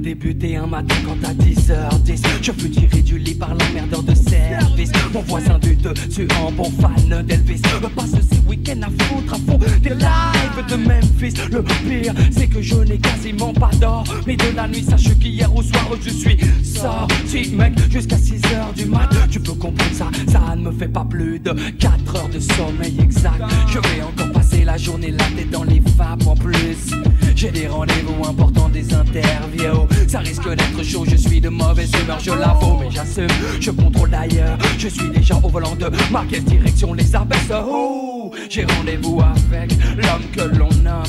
débuté un matin quand à 10h10 je fus tiré du lit par l'emmerdeur de service. Mon voisin du dessus, un bon fan d'Elvis, passe ses week-ends à foutre à fond des lives de Memphis. Le pire, c'est que je n'ai quasiment pas d'or, mais de la nuit, sache qu'hier au soir je suis sorti, mec, jusqu'à 6h du mat. Tu peux comprendre ça, ça ne me fait pas plus de 4 heures de sommeil exact. Je vais encore passer la journée la tête dans les vapes en plus. J'ai des rendez-vous importants, des interviews. Ça risque d'être chaud, je suis de mauvaise humeur, je l'avoue, mais j'assume, je contrôle d'ailleurs. Je suis déjà au volant de ma quelle direction les abaisse. Oh, j'ai rendez-vous avec l'homme que l'on nomme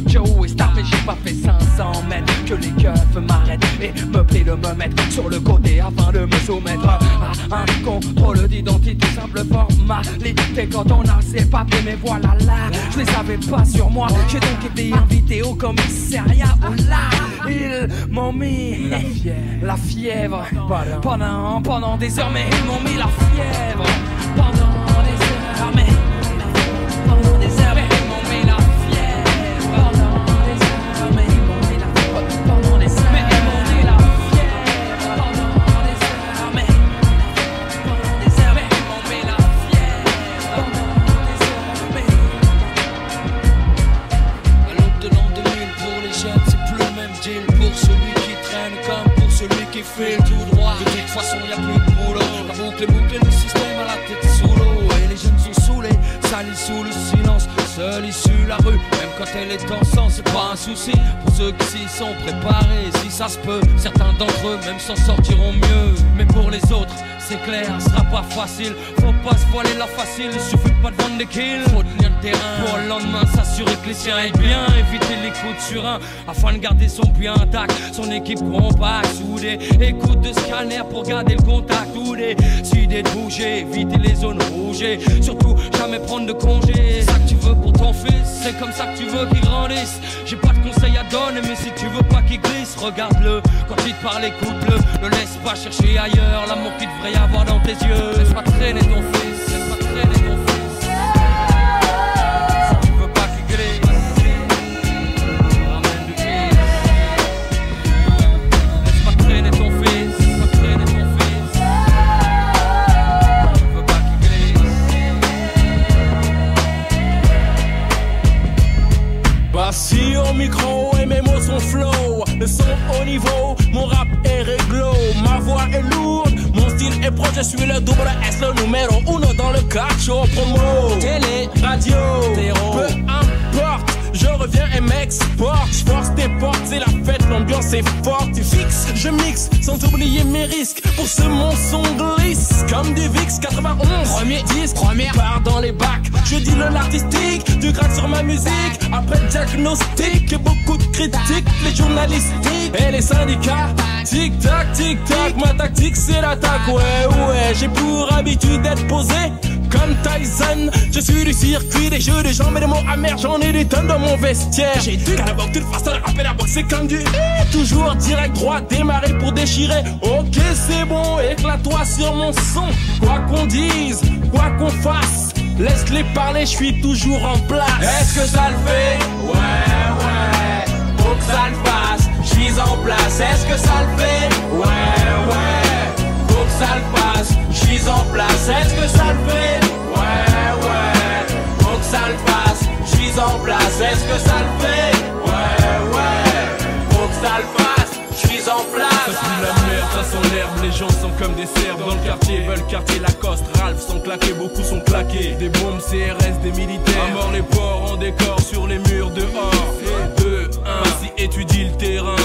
Joey Star, mais j'ai pas fait 500 mètres que les keufs m'arrêtent et me plient de me mettre sur le côté afin de me soumettre à un contrôle d'identité, simple formalité quand on a ses papiers. Mais voilà là, je les avais pas sur moi. J'ai donc été invité au commissariat où là ils m'ont mis la fièvre pendant des heures, mais ils m'ont mis la fièvre pendant des heures, mais pendant des heures, mais ils m'ont mis la fièvre pendant des heures, mais ils m'ont mis la fièvre pendant des heures, mais ils m'ont mis la fièvre pendant des heures, mais pendant des heures, mais ils m'ont mis la fièvre pendant des heures, mais à l'aube de l'an 2000 pour les jeunes c'est plus le même deal. Pour celui qui traîne comme pour celui qui file tout droit, de toute façon y'a plus de boulot. La boucle est bouclée, le système à la tête sous l'eau. Et les jeunes sont saoulés, salis sous le silence. Seule issue la rue, même quand elle est en sang, c'est pas un souci. Pour ceux qui s'y sont préparés, si ça se peut, certains d'entre eux même s'en sortiront mieux. Mais pour les autres, c'est clair, ce sera pas facile. Faut pas se voiler la facile, il suffit pas de vendre des kills. Faut tenir le terrain pour le lendemain s'assurer que les siens aillent bien. Éviter les coups de surin afin de garder son puits intact. Son équipe compacte, soudée, écoute de scanner pour garder le contact. Ou décider de bouger, éviter les zones rouges. Et surtout jamais prendre de congé. C'est ça que tu veux pour ton fils, c'est comme ça que tu veux qu'il grandisse. J'ai pas de conseils à donner, mais si tu veux pas qu'il glisse, regarde-le. Quand il te parle, écoute-le. Ne laisse pas chercher ailleurs l'amour qu'il devrait y avoir dans tes yeux. Laisse pas traîner ton fils, laisse pas traîner ton fils. Si tu veux pas qu'il glisse, ramène du kiss. Laisse pas traîner ton fils, laisse pas traîner ton fils. Si tu veux pas qu'il glisse. Bassi au micro et mes mots sont flow. Le son au niveau, mon rap est réglo. Ma voix est lourde, mon style est proche. Je suis le double S, le numéro 1 dans le catch show promo. Télé, radio, terreau, peu importe. Je reviens et m'exporte, je force tes portes, c'est la fête, l'ambiance est forte. Tu fixes, je mixe, sans oublier mes risques. Pour ce mon son glisse, comme du VIX 91. Premier disque, première part dans les bacs. Je dis le l'artistique, du grade sur ma musique. Après le diagnostic, beaucoup de critiques. Les journalistiques et les syndicats. Tic tac, ma tactique c'est l'attaque. Ouais, j'ai pour habitude d'être posé comme Tyson. Je suis du circuit, des jeux de jambes et des mots amers. J'en ai des tonnes dans mon vestiaire. J'ai du canaboc, toute façon, la rap et la boxe c'est comme du toujours direct droit, démarrer pour déchirer. Ok c'est bon, éclate-toi sur mon son. Quoi qu'on dise, quoi qu'on fasse, laisse-les parler, je suis toujours en place. Est-ce que ça le fait? Ouais, faut que ça le fasse, je suis en place. Est-ce que ça le fait? Ouais, faut que ça le fasse, je suis en place. Est-ce que ça le fait? Ouais, faut que ça le fasse, je suis en place. Est-ce que ça le fait? Ouais, faut que ça le fasse, je suis en place. Ça pue la merde, ça sent l'herbe, les gens sont comme des cerfs dans le quartier, veulent quartier Lacoste, Ralph sont claqués, beaucoup sont claqués. Des bombes CRS, des militaires, à mort les porcs en décor sur les murs dehors. 2, 1, vas-y étudie le terrain.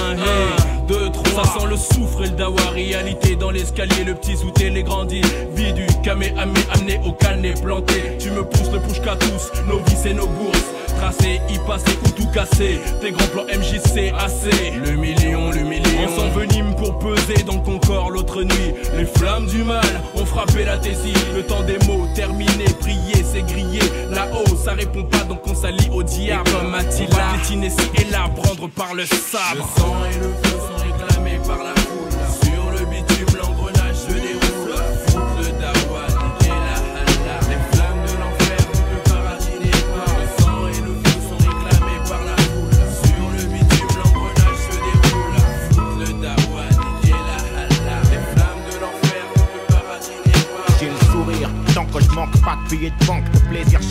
2, 3, ça sent le soufre et le dawa, réalité dans l'escalier, le petit sous-té, les grandis. Vie du kamehameha amené au calné planté. Tu me pousses le push qu'à tous, nos vies et nos bourses. Tracé, y passer ou tout casser. Tes grands plans MJC assez. Le million. On s'envenime pour peser dans ton corps l'autre nuit. Les flammes du mal ont frappé la tessie. Le temps des mots terminé, prier c'est grillé. Là-haut ça répond pas donc on s'allie au diable. Et comme Attila, on va piétiner ci et là, prendre par le sabre. Le sang et le feu sont réclamés par la foule. Sur le bitume l'engrenage se déroule. Fout le dawa, DJ la halla. Les flammes de l'enfer, tu peux baratiner pas. Le sang et le feu sont réclamés par la foule. Sur le bitume l'engrenage se déroule.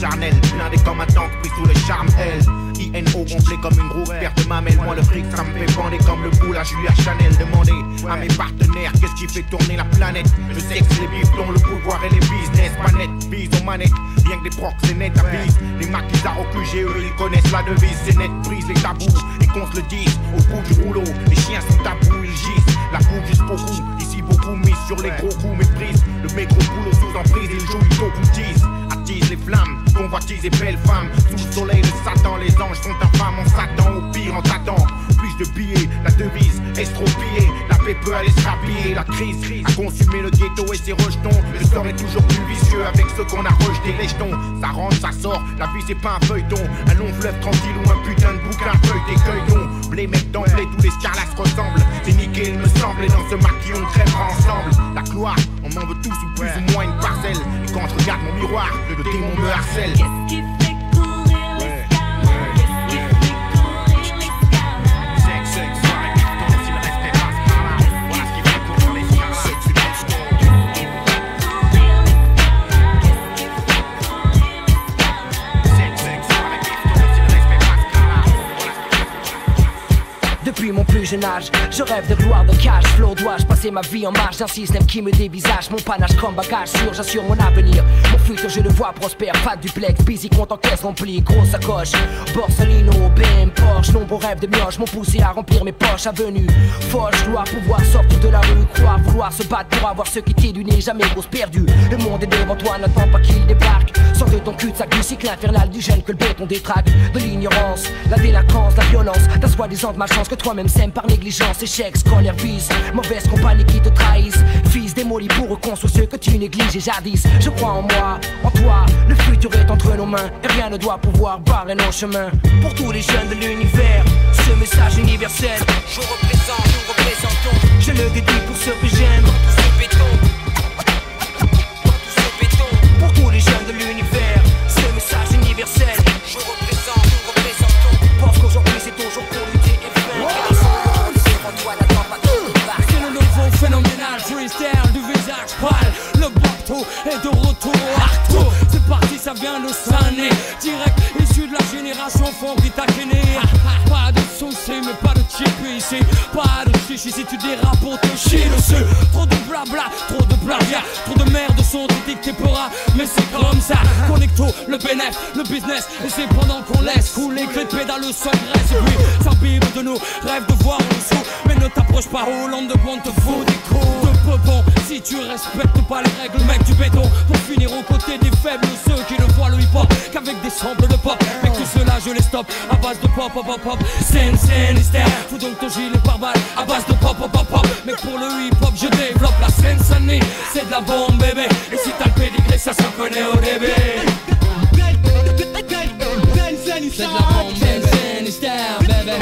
charnel, blindé comme un tank pris sous le charme L. INO gonflé comme une grosse paire de mamelles. Moi le fric ça me fait bander comme le boule à Julia Chanel. Demandez à mes partenaires qu'est-ce qui fait tourner la planète. Le sexe, les bifetons, le pouvoir et les business. Pas net, bise aux manettes, bien que des procs c'est net à bise. Les maquisards au QG eux ils connaissent la devise. C'est net, brise les tabous et qu'on se le dise. Au bout du rouleau, les chiens sont tabous, ils gisent. La coupe juste beaucoup, ici beaucoup mise sur les gros coups méprise. Le métro boulot sous emprise, il joue du coutise. Attise les flammes, convoitise et belles femmes. Sous le soleil de Satan, les anges sont infâmes. On s'attend au pire en t'attend. Plus de billets, la devise estropiée. La paix peut aller se rhabiller. La crise a consumé le ghetto et ses rejetons. Le sort est toujours plus vicieux avec ceux qu'on a rejeté. Les jetons, ça rentre, ça sort. La vie c'est pas un feuilleton. Un long fleuve tranquille ou un putain de bouquin feuilleté cueillon. Les mecs d'emblée, tous les scarlas ressemblent. C'est niqué, il me semble. Et dans ce maquillon on crèvera ensemble. La gloire, on m'en veut tous ou plus ou moins une parcelle. Et quand je regarde mon miroir, le démon me harcèle. Qu'est-ce qui fait courir l'escalade? Qu'est-ce qui fait courir l'escalade? Sexe, soirée, bifton, si le respect passe par là. Voilà ce qui fait courir l'escalade. Qu'est-ce qui fait courir l'escalade? Qu'est-ce qui fait courir l'escalade? Sexe, soirée, bifton, si le respect passe par là. Voilà ce qui fait courir. Depuis mon plus jeune âge, je rêve de gloire, de cash flow. Dois-je passer ma vie en marge d'un système qui me dévisage? Mon panache comme bagage sûr, j'assure mon avenir. Mon futur je le vois prospère, pas de duplex, busy compte en caisse remplie, grosse sacoche. Borsalino, BM, Porsche, nombreux rêves de mioche m'ont poussé à remplir mes poches. Avenue, foche, gloire, pouvoir sortir de la rue, croire, vouloir se battre pour avoir ce qui t'est du nez, jamais grosse perdue. Le monde est devant toi, n'attends pas qu'il débarque. Sors de ton cul-de-sac du cycle infernal du jeune que le béton détraque. De l'ignorance, la délinquance, la violence, d'un soi-disant de malchance que toi-même sèmes par négligence. Échec, scolaire, vice, mauvaise compagnie qui te trahissent. Fils démoli pour reconstruire ceux que tu négliges et jadis. Je crois en moi, en toi, le futur est entre nos mains. Et rien ne doit pouvoir barrer nos chemins. Pour tous les jeunes de l'univers, ce message universel, je représente, nous représentons. Je le dédie pour ceux que j'aime, dans tout ce béton. Dans tout ce béton. Pour tous les jeunes de l'univers, ce message universel, je représente, nous représentons. Pense qu'aujourd'hui c'est ton jour pour lutter et vaincre. C'est le nouveau phénoménal freestyle du visage pâle. Le bateau est de retour au arto. C'est parti, ça vient de Sané. Direct issu de la génération fond qui t'a gêné. Pas de soucis mais pas de chip ici. Pas de chichi si tu dérapes pour te chier dessus. Trop de blabla, trop de plagiat. Trop de merde sont dictés pora. Mais c'est comme ça. Connecto, le bénéf, le business. Et c'est pendant qu'on laisse couler que les pédales se graissent. Et puis s'imbibe de nous, rêve de voir en dessous. Mais ne t'approche pas au land de bon, te faut des coups de peupon. Si tu respectes pas les règles, mec du béton. Pour finir aux côtés des faibles, ceux qui ne voient le hip-hop qu'avec des samples de pop. Mais tout cela je les stoppe à base de pop, pop, pop, pop. Scène, hystère, fous donc ton gilet pare-balles à base de pop, pop, pop, pop. Mais pour le hip-hop je développe la scène Sunny. C'est de la bombe bébé. Et si t'as le pédigré ça se connaît au début. C'est de la bombe bébé, hystère bébé.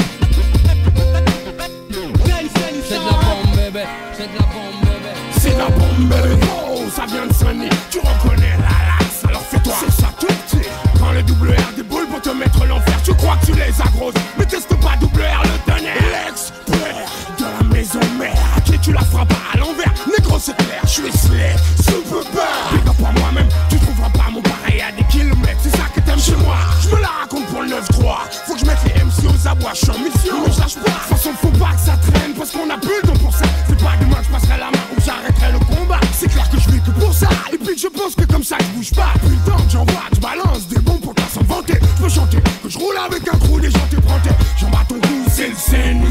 C'est de la bombe bébé, c'est de la bombe bébé. C'est la bombe bébé, oh ça vient de Sunny. Tu reconnais la laxe, alors fais-toi. C'est ça tout petit. Quand le double R déboule pour te mettre l'enfer. Tu crois que tu les as grosses, mais teste pas double R le tonnerre. L'expert de la maison mère. À qui tu la feras pas à l'envers. Négro c'est clair, je suis slick, super bad. Big up à moi-même, tu trouveras pas mon pareil à des kilomètres. C'est ça que t'aimes chez moi. Je me la raconte pour le 9-3. Faut que je mette les MC aux abois, je suis en mission. Mais je lâche pas, de toute façon faut pas que ça traîne. Parce qu'on a plus le temps pour ça. C'est pas demain que je passerai la main ou que j'arrêterai le combat. C'est clair que je vis que pour ça. Et puis que je pense que comme ça je bouge pas. Plus le temps que j'envoie, je balance des bombes pour pas s'en vanter. Je peux chanter, que je roule avec un crew, des gens t'ébrantés. J'en bats ton cou, c'est le scène,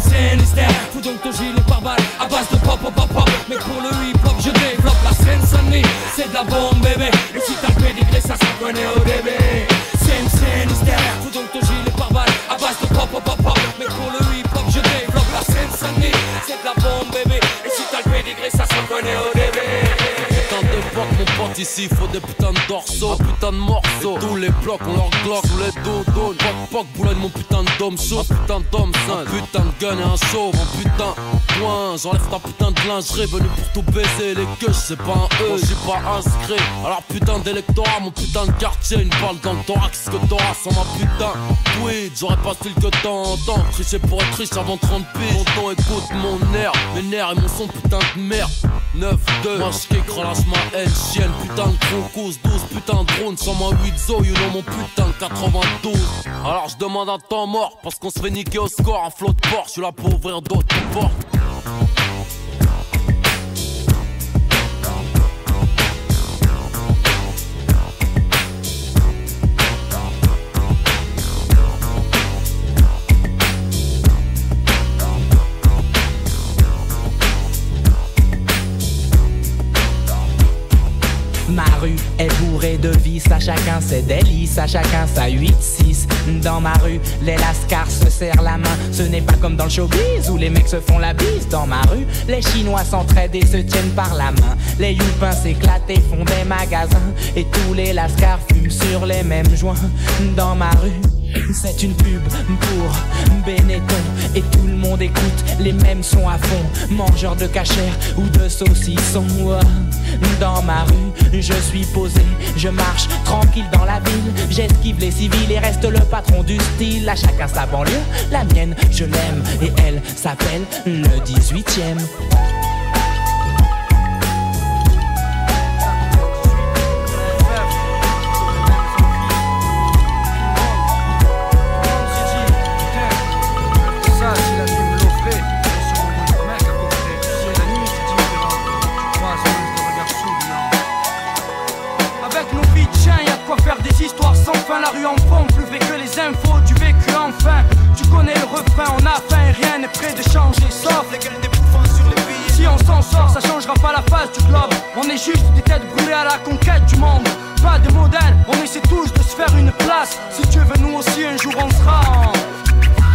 Scène, hystère, fous donc ton gilet pare-balles à base de pop, pop, pop, pop. Mais pour le hip-hop je développe la scène Sunny. C'est de la bombe bébé. Et si t'as le pédigré ça se connaît au début. Scène, hystère, fous donc ton gilet pare-balles à base de pop, pop, pop, pop. Mais pour le hip-hop je développe la scène Sunny. C'est de la bombe bébé. Et si t'as le pédigré ça se connaît au début. Putain d'époque mon pote ici faut des putains de dorsaux, putain de morceaux. Tous les blocs on leur glock, tous les dodos. Poc boulogne mon putain de dôme chaud. Un putain d'homme sain, putain de gun et un chauve. Un putain de point, j'enlève ta putain de lingerie. Venu pour tout baiser, les queues c'est pas un E, j'suis pas inscrit. Alors putain d'électorat, mon putain de quartier. Une balle dans le thorax que t'auras sans ma putain tweet. J'aurais pas style que t'entends. Tricher pour être riche avant 30 piges. Tonton écoute mon air, mes nerfs et mon son putain de merde. 9-2. Moi j'kick, relâche ma haine, chienne. Putain de crocos, 12 putain de drone. 108 zo, you know mon putain de 92. Alors je demande un temps mort, parce qu'on se fait niquer au score. Un flot de porte, je suis là pour ouvrir d'autres portes. Ma rue est bourrée de vices, à chacun ses délices, à chacun sa 8-6. Dans ma rue, les lascars se serrent la main. Ce n'est pas comme dans le showbiz où les mecs se font la bise. Dans ma rue, les Chinois s'entraident et se tiennent par la main. Les youpins s'éclatent et font des magasins. Et tous les lascars fument sur les mêmes joints. Dans ma rue, c'est une pub pour Benetton. Et tout le monde écoute les mêmes sons à fond. Mangeurs de cachère ou de saucissons. Dans ma rue, je suis posé, je marche tranquille dans la ville. J'esquive les civils et reste le patron du style. À chacun sa banlieue, la mienne je l'aime. Et elle s'appelle le 18e. La rue en fond, plus vrai que les infos du vécu enfin. Tu connais le refrain, on a faim et rien n'est prêt de changer. Sauf les gueules des bouffons sur les billets. Si on s'en sort, ça changera pas la face du globe. On est juste des têtes brûlées à la conquête du monde. Pas de modèle, on essaie tous de se faire une place. Si tu veux, nous aussi un jour on sera en...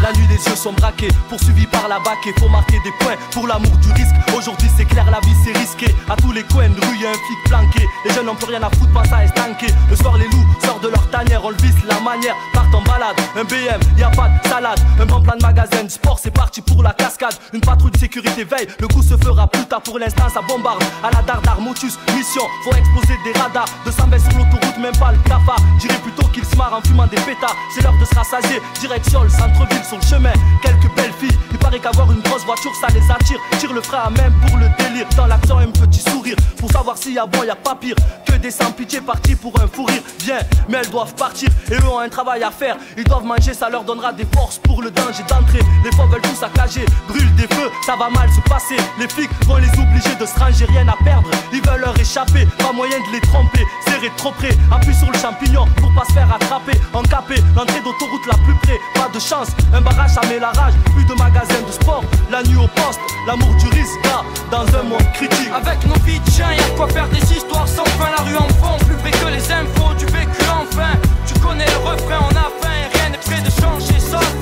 La nuit les yeux sont braqués, poursuivis par la baquée. Faut marquer des points pour l'amour du risque. Aujourd'hui c'est clair, la vie c'est risqué. À tous les coins de rue y'a un flic planqué. Les jeunes n'ont plus rien à foutre, pas ça est stanké. Le soir les loups sortent de leur tanière. On le visse la manière, partent en balade. Un BM, y'a pas de salade. Un bon plan de magasin de sport, c'est parti pour la cascade. Une patrouille de sécurité veille, le coup se fera plus tard. Pour l'instant ça bombarde, à la dardar, motus, mission. Faut exploser des radars, 220 sur l'autoroute, même pas le cafard. Dirais plutôt qu'ils se marrent en fumant des pétards. C'est l'heure de se rassasier, direction le centre-ville. Sur le chemin, quelques belles filles. Il paraît qu'avoir une grosse voiture ça les attire. Tire le frein à même pour le délire. Dans l'action un petit sourire, pour savoir s'il y a bon y a pas pire que des sans-pitié partis pour un fou rire. Bien, mais elles doivent partir et eux ont un travail à faire. Ils doivent manger, ça leur donnera des forces pour le danger d'entrée. Les fois veulent tout saccager, brûlent des feux, ça va mal se passer. Les flics vont les obliger de se ranger, rien à perdre. Ils veulent leur échapper, pas moyen de les tromper. Serrer trop près, appuie sur le champignon pour pas se faire attraper. Encapé, l'entrée d'autoroute la plus près, pas de chance. Un barrage ça met la rage, plus de magasins de sport. La nuit au poste, l'amour du risque là, dans un monde critique. Avec nos vies de chiens, y'a de quoi faire des histoires sans fin. La rue en fond, plus vrai que les infos du vécu enfin. Tu connais le refrain, on a faim et rien n'est prêt de changer. Sauf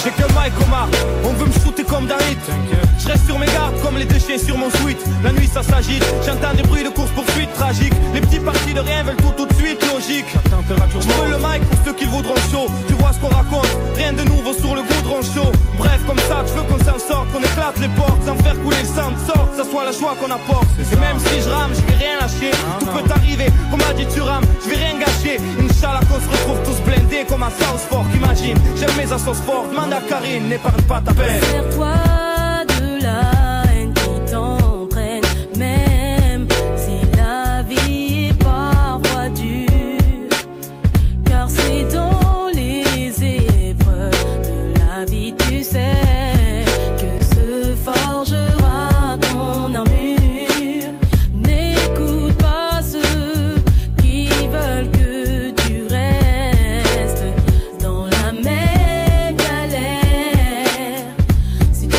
j'ai que Mike Omar, on veut me shooter comme David. Je reste sur mes gardes comme les deux chiens sur mon suite. La nuit ça s'agite, j'entends des bruits de course poursuite tragique. Les petits partis de rien veulent tout de suite, logique. Je veux le mic pour ceux qui le voudront chaud. Tu vois ce qu'on raconte, rien de nouveau sur le goudron chaud. Bref comme ça, tu veux qu'on s'en sorte, qu'on éclate les portes sans faire couler le sang de sorte, que ça soit la joie qu'on apporte. Et même si je rame, je vais rien lâcher. Tout peut arriver, comme a dit tu rames, je vais rien gâcher. Inch'Allah qu'on se retrouve tous blindés comme un Southfork. Imagine, j'aime mes assos fortes, demande à Karine, n'épargne pas ta peine. Sers-toi de la haine qui t'entraîne, même si la vie est parfois dure. Car c'est dans les épreuves de la vie, tu sais, que se forgera ton armure. N'écoute pas ceux qui veulent que tu restes dans la même galère. Si tu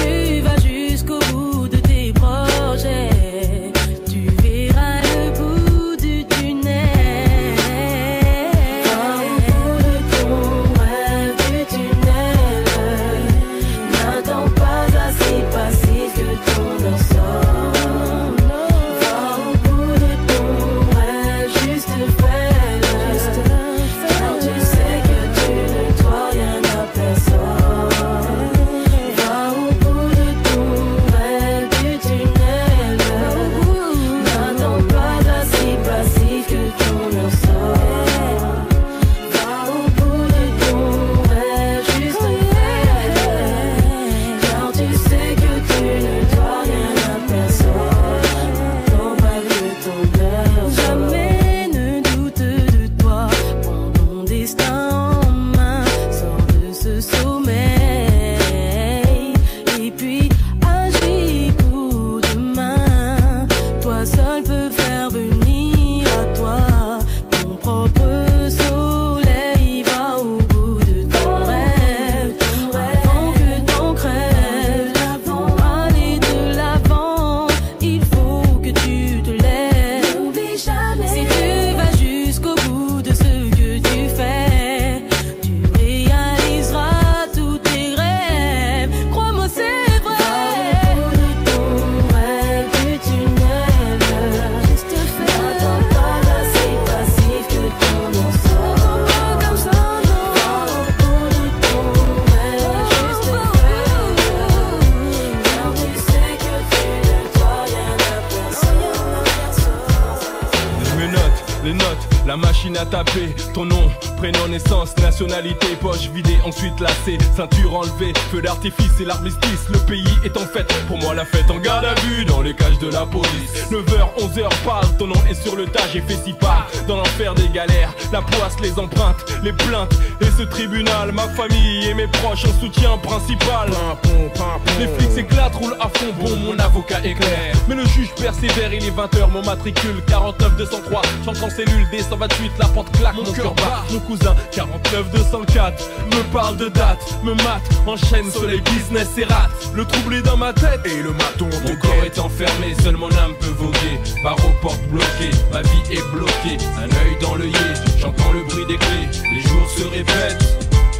à taper ton nom, prénom, naissance, nationalité, poche vidée, ensuite lacée, ceinture enlevée, feu d'artifice et l'armistice. Le pays est en fête, pour moi la fête en garde à vue dans les cages de la police. 9h, 11h, parle, ton nom est sur le tas, j'ai fait 6 pas dans l'enfer des galères. La poisse, les empreintes, les plaintes et ce tribunal, ma famille et mes proches en soutien principal. Les flics s'éclatent, roulent à fond, bon mon avocat est clair. Mais le juge persévère, il est 20h, mon matricule 49 203, j'entends en cellule D128, la porte claque, mon cœur bat. Mon cousin 49 204 me parle de date, me mate, enchaîne soleil business et rate. Le trouble est dans ma tête et le maton. Mon corps est enfermé, seule mon âme peut voguer. Barreaux, portes bloquées, ma vie est bloquée. Un œil dans l'œillet, j'entends le bruit des clés. Les jours se répètent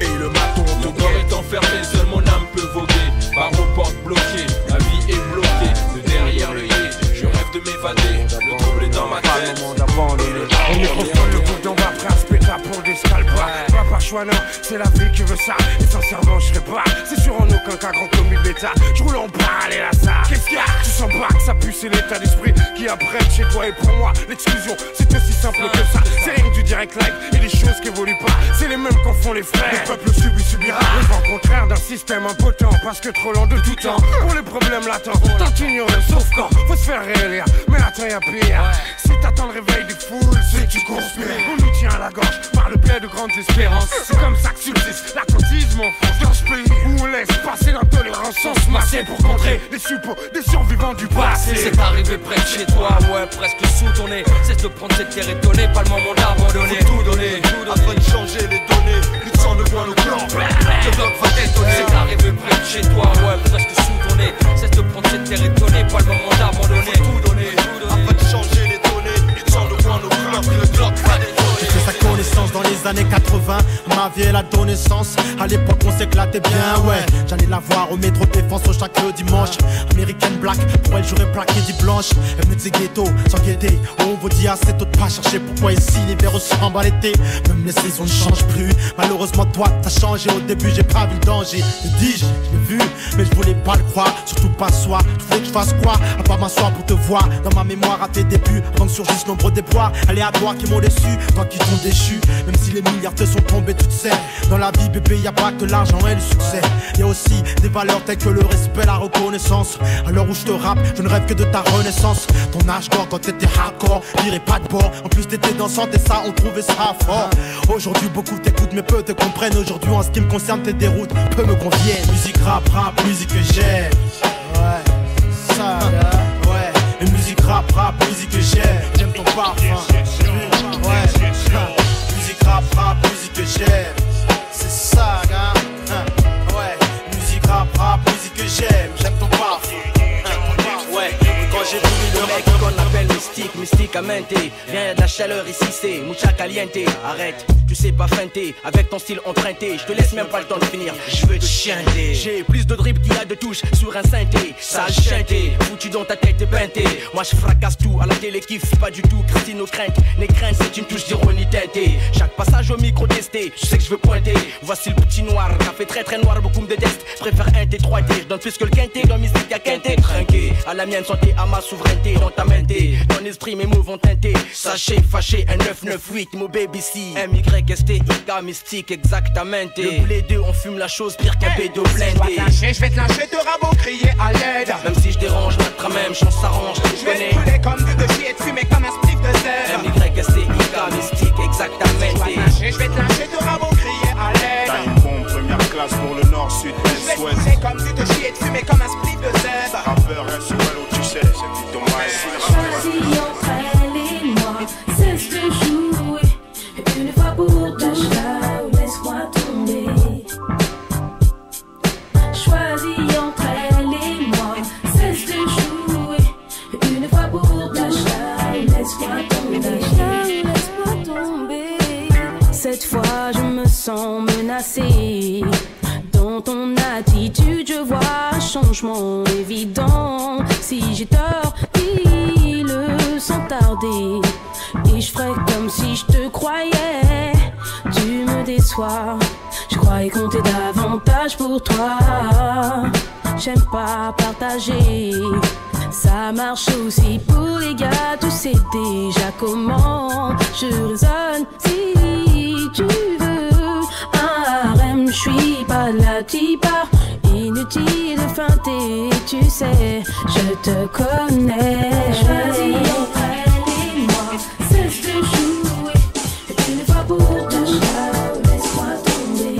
et le maton. Mon corps est enfermé, seule mon âme peut voguer. Barreaux, portes bloquées, ma vie est bloquée. De derrière l'œillet, je rêve de m'évader. Le trouble est dans ma tête. On est refait le bout d'en bas, prêt à se péter pour des scalpas. Pas par choix, non, c'est la vie qui veut ça. Et sincèrement, je serais pas. C'est sûr en aucun cas grand comme une bêta. Je roule en balle et là ça. Qu'est-ce qu'il y a? Tu sens pas que ça pue, c'est l'état d'esprit qui apprête chez toi. Et pour moi, l'exclusion, c'est aussi simple que ça. C'est rien que du direct live et des choses qui évoluent pas. C'est les mêmes qu'en font les frères. Le peuple subira. Le vent contraire d'un système impotent. Parce que trop lent de tout temps. Pour les problèmes latents, tant ignoré, sauf quand faut se faire réélire. Mais attends, y'a pire. Si t'attends le réveil des foules, c'est que tu conspires. On nous tient à la gorge par le biais de grandes espérances. C'est comme ça que subsiste l'attentisme en France. Dans ce pays où on laisse passer l'intolérance sans se masser pour contrer les suppôts des survivants du passé. C'est arrivé près de chez toi, ouais, presque sous ton nez. Cesse de prendre cette terre étonnée, pas le moment d'abandonner. Faut tout donner, afin de changer les données. Plus de sang de voix, le blanc, le bloc va détonner. C'est arrivé près de chez toi, ouais, presque sous ton nez. Cesse de prendre cette terre étonnée, pas le moment d'abandonner. Faut tout donner, afin de changer les données. Plus de sang de voix, le blanc, le bloc va détonner. Sa connaissance dans les années 80, ma vie elle a donné sens. À l'époque on s'éclatait bien, ouais. J'allais la voir au métro défense chaque dimanche. American Black, pour elle j'aurais plaqué dit blanche. Elle me disait ghetto, sans guetter. On vous dit assez tôt de pas chercher pourquoi ici l'hiver ressemble à l'été. Même les saisons ne changent plus. Malheureusement toi t'as changé. Au début j'ai pas vu le danger. Je dis je l'ai vu, mais je voulais pas le croire. Surtout pas soi, tu voulais que je fasse quoi? À part m'asseoir pour te voir. Dans ma mémoire à tes débuts, avant que surgissent nombreux déboires. Aléatoires qui m'ont déçu, toi qui t'ont déchu. Même si les milliards te sont tombés, tu te sais. Dans la vie bébé y'a pas que l'argent et le succès. Y'a aussi des valeurs telles que le respect, la reconnaissance. À l'heure où je te rappe, je ne rêve que de ta renaissance. Ton âge d'or quand t'étais hardcore, dirais pas de bord. En plus t'étais dansante et ça on trouvait ça fort. Aujourd'hui beaucoup t'écoutent mais peu te comprennent. Aujourd'hui en ce qui me concerne tes déroutes peu me conviennent. Musique rap, musique que j'aime. Ouais, ça ouais. Et musique rap, musique que j'aime. J'aime ton parfum. Ouais, musique rap, musique que j'aime. C'est ça, gars. Ouais, musique rap, musique que j'aime. J'aime ton parfum. Ouais, quand j'ai voulu le mec qu'on appelle mystique, mysticamente. Viens, y'a de la chaleur ici, c'est mucha caliente. Arrête, tu sais pas feinter, avec ton style emprunté. Je te laisse même pas le temps de finir, je veux te chanter. J'ai plus de drip qu'il y a de touches sur un synthé. Sale chanté, foutu dans ta tête et peinté. Moi je fracasse tout, à la télé kiffe pas du tout. Christine nos craintes, les craintes c'est une touche d'ironie teintée. Chaque passage au micro testé, je sais que je veux pointer. Voici le petit noir, café très très noir, beaucoup me détestent. Préfère un T3T, je donne plus que le quinté. Dans mystique y'a quinté, trinqué. À la mienne santé, à ma souveraineté. Dans ta mente, ton esprit mes mots vont teinter. Sachez, fâché, un 998, mon baby si MYSTIK, mystique exactamente. Le blé 2, on fume la chose pire qu'un bédo blindé. Je vais te lyncher, te rabot, crier à l'aide. Même si je dérange, notre même chance s'arrange, tu connais. Je vais te comme de chier, de fumer comme un spliff de zèbre. MYSTIK, mystique exactamente. Je vais te lyncher, te rabot, crier à l'aide. T'as une bombe, première classe pour le nord, sud, est, ouest. Je vais te comme tu te chier, de fumer comme un spliff de zèbre. Rappeur, SOL, où tu sais, c'est plutôt moi. Choisis entre elle et moi, cesse de jouer. Une fois pour deux, laisse-moi tomber. Choisis entre elle et moi, cesse de jouer. Une fois pour deux, laisse-moi tomber. Cette fois je me sens menacée. Dans ton attitude je vois un changement évident. Si j'ai tort, dis-le sans tarder. Et je ferai comme si je te croyais. Tu me déçois. Je croyais compter davantage pour toi. J'aime pas partager. Ça marche aussi pour les gars, tu sais déjà comment je raisonne. Si tu veux un harem, je suis pas la tipa. Inutile de feinter, tu sais, je te connais. Choisis entre elle et moi, cesse de jouer. Une fois pour deux, laisse-moi tomber.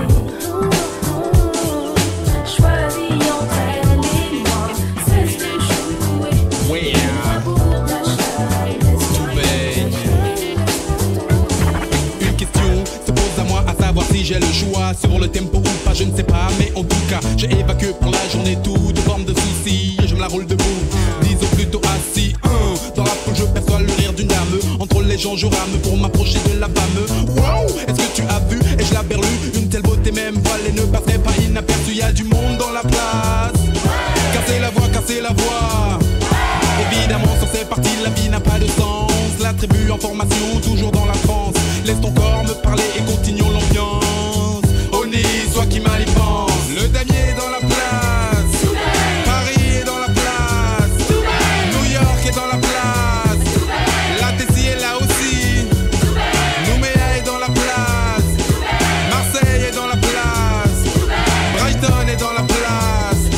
Choisis entre elle et moi, cesse de jouer. Une fois pour deux, laisse-moi tomber. Une question se pose à moi, à savoir si j'ai le choix sur le tempo ou pas, je ne sais pas, mais en tout cas, j'ai évacué pour la journée toute forme de soucis et je me la roule debout, disons plutôt assis. Dans la foule, je perçois le rire d'une dame. Entre les gens, je rame pour m'approcher de la femme. Wow, est-ce que tu as vu? Et je la berlue, une telle beauté, même voilée ne passerait pas inaperçue. Y'a du monde dans la place. Cassez la voix, cassez la voix. Évidemment, sur ces parties, la vie n'a pas de sens. La tribu en formation, toujours dans la France. Laisse ton corps me parler et continuons l'ambiance. Oni, soit qui mal y pense. Le damier est dans la place. Paris est dans la place. New York est dans la place. La Tessie est là aussi. Nouméa est dans la place. Marseille est dans la place. Brighton est dans la place.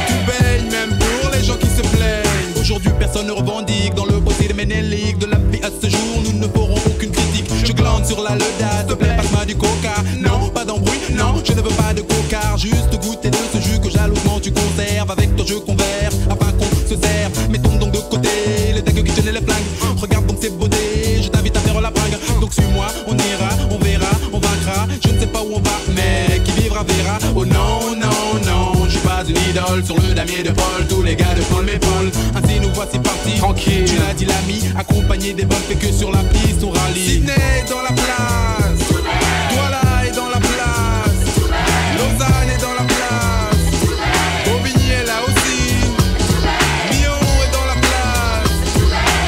Tout baigne même pour les gens qui se plaignent. Aujourd'hui personne ne revendique dans le procès de Ménélique. De la vie à ce jour nous ne ferons aucune critique. Je glande sur la Leda, s'il te plaît passe-moi du coca. Non, pas d'embrouille, non, je ne veux pas de coca. Juste goûter de ce jus que jalousement tu conserves. Avec toi je converse, afin qu'on se serve. Mettons donc de côté les tags qui tiennent les flingues. Regarde donc ces beautés, je t'invite à faire la bringue. Donc suis-moi, on ira, on verra, on vaincra. Je ne sais pas où on va, mais qui vivra verra. Oh non, non, non, je suis pas une idole. Sur le damier de Paul, tous les gars de Paul m'épaulent. Ainsi nous voici partis, tranquille. Tu l'as dit l'ami, accompagné des bonnes, fait que sur la piste on rallie. Sydney est dans la place, Douala est dans la place, Lausanne est dans la place, Bobigny est là aussi, Lyon est dans la place,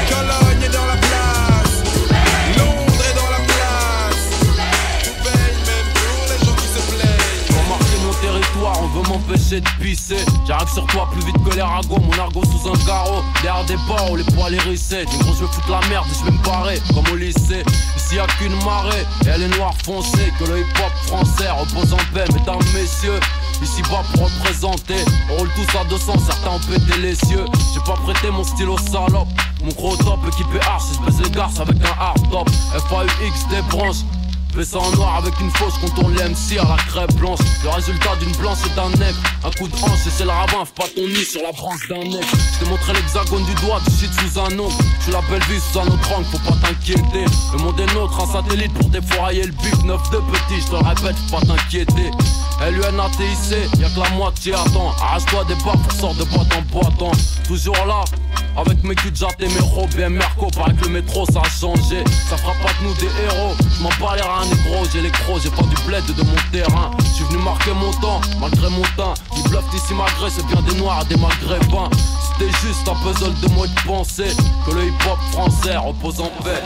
Cologne est dans la place, Londres est dans la place. Tout paye même pour les gens qui se plaignent. Pour marquer mon territoire, on veut m'empêcher de pisser. J'arrive sur toi plus vite que les ragots, mon argot sous un carreau. Derrière des barreaux, les poils hérissés. Du gros je vais foutre la merde et je vais me barrer comme au lycée. Ici y'a qu'une marée et elle est noire foncée. Que le hip hop français repose en paix, mesdames, messieurs. Ici bas pour représenter, on roule tous à 200, certains ont pété les cieux. J'ai pas prêté mon stylo salope. Mon gros top équipé arche, je baisse les garces avec un hard top. FAUX des branches. Fais ça en noir avec une fausse, contourne les MC à la crêpe blanche. Le résultat d'une blanche et d'un nègre. Un coup de hanche et c'est le ravin, fais pas ton nid sur la branche d'un nègre. Je t'ai montré l'hexagone du doigt, du shit sous un ongle. Tu la belle vie sous un autre angle, faut pas t'inquiéter. Le monde est nôtre, un satellite pour défourailler le bif. 9 de petit, je te le répète, faut pas t'inquiéter. LUNATIC, y'a que la moitié attends. Arrache-toi des barres pour sortir de boîte en boîte. Toujours là, avec mes culs de jatte et mes robes et Merco. Paraît que le métro ça a changé, ça fera pas de nous des héros. Je m'en bats les reins négro, j'ai les crocs, j'ai pas du bled de mon terrain. Je suis venu marquer mon temps, malgré mon teint. Ils bluffent ici malgré, c'est bien des noirs et des maghrébins. C'était juste un puzzle de mots de pensée. Que le hip hop français repose en paix.